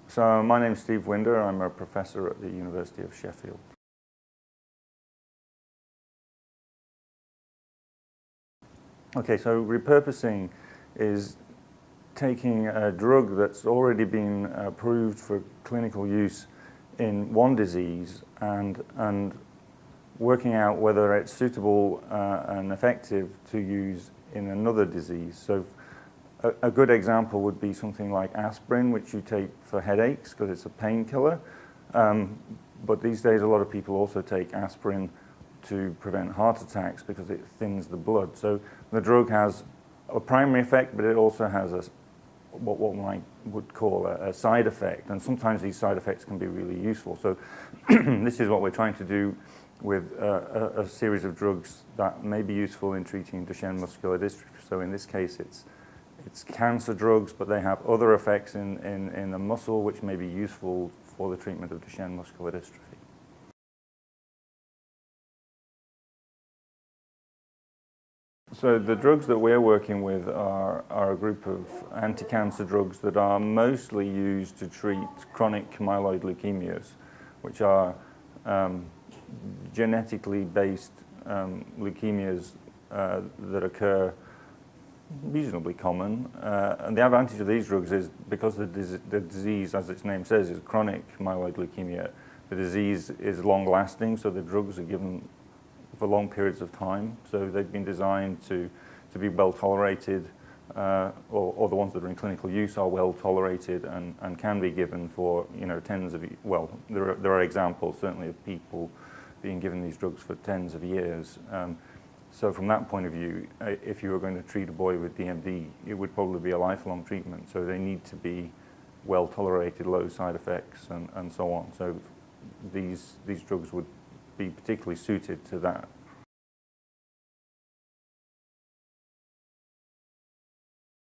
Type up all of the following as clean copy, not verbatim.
So my name's Steve Winder. I'm a professor at the University of Sheffield. Okay, so repurposing is taking a drug that's already been approved for clinical use in one disease and working out whether it's suitable and effective to use in another disease. So a good example would be something like aspirin, which you take for headaches because it's a painkiller. But these days, a lot of people also take aspirin to prevent heart attacks because it thins the blood. So the drug has a primary effect, but it also has what one would call a side effect. And sometimes these side effects can be really useful. So this is what we're trying to do with a series of drugs that may be useful in treating Duchenne muscular dystrophy. So in this case, it's cancer drugs, but they have other effects in the muscle which may be useful for the treatment of Duchenne muscular dystrophy. So the drugs that we're working with are a group of anti-cancer drugs that are mostly used to treat chronic myeloid leukemias, which are genetically based leukemias that occur reasonably common. And the advantage of these drugs is because the disease, as its name says, is chronic myeloid leukemia, the disease is long-lasting, so the drugs are given for long periods of time. So they've been designed to be well tolerated, or the ones that are in clinical use are well tolerated and can be given for tens of, well, there are examples certainly of people being given these drugs for tens of years. So from that point of view, if you were going to treat a boy with DMD, it would probably be a lifelong treatment. So they need to be well tolerated, low side effects, and so on. So these drugs would be particularly suited to that.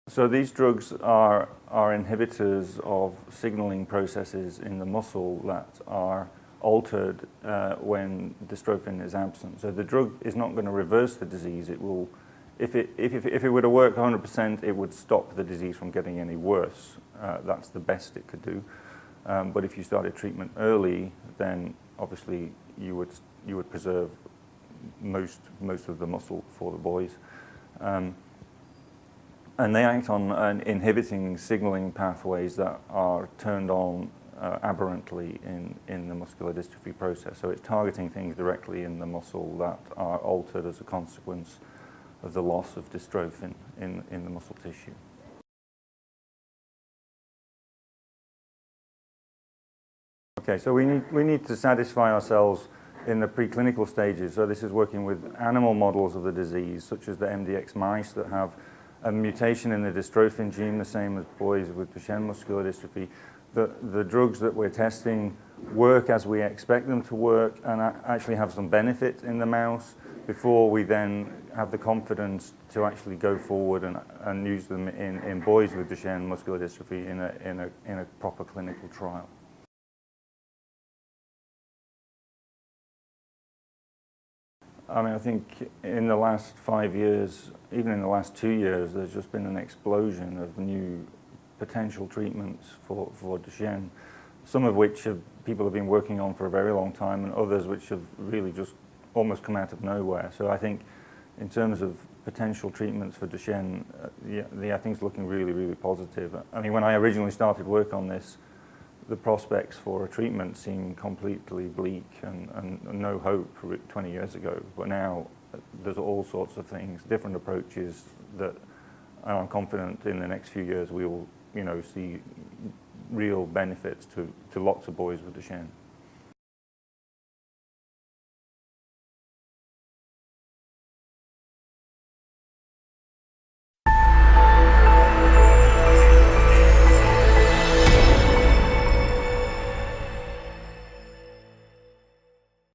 So these drugs are inhibitors of signaling processes in the muscle that are altered when dystrophin is absent. So the drug is not going to reverse the disease. It will, if it were to work 100%, it would stop the disease from getting any worse. That's the best it could do. But if you started treatment early, then obviously you would preserve most of the muscle for the boys. And they act on inhibiting signaling pathways that are turned on aberrantly in the muscular dystrophy process. So it's targeting things directly in the muscle that are altered as a consequence of the loss of dystrophin in the muscle tissue. Okay, so we need to satisfy ourselves in the preclinical stages. So this is working with animal models of the disease, such as the MDX mice that have a mutation in the dystrophin gene, the same as boys with Duchenne muscular dystrophy. The drugs that we're testing work as we expect them to work and actually have some benefit in the mouse before we then have the confidence to actually go forward and use them in boys with Duchenne muscular dystrophy in a proper clinical trial. I mean, I think in the last 5 years, even in the last 2 years, there's just been an explosion of new potential treatments for Duchenne, some of which people have been working on for a very long time, and others which have really just almost come out of nowhere. So I think in terms of potential treatments for Duchenne, I think it's looking really, really positive. I mean, when I originally started work on this, the prospects for a treatment seemed completely bleak and no hope 20 years ago. But now there's all sorts of things, different approaches that I'm confident in the next few years we will see real benefits to lots of boys with Duchenne.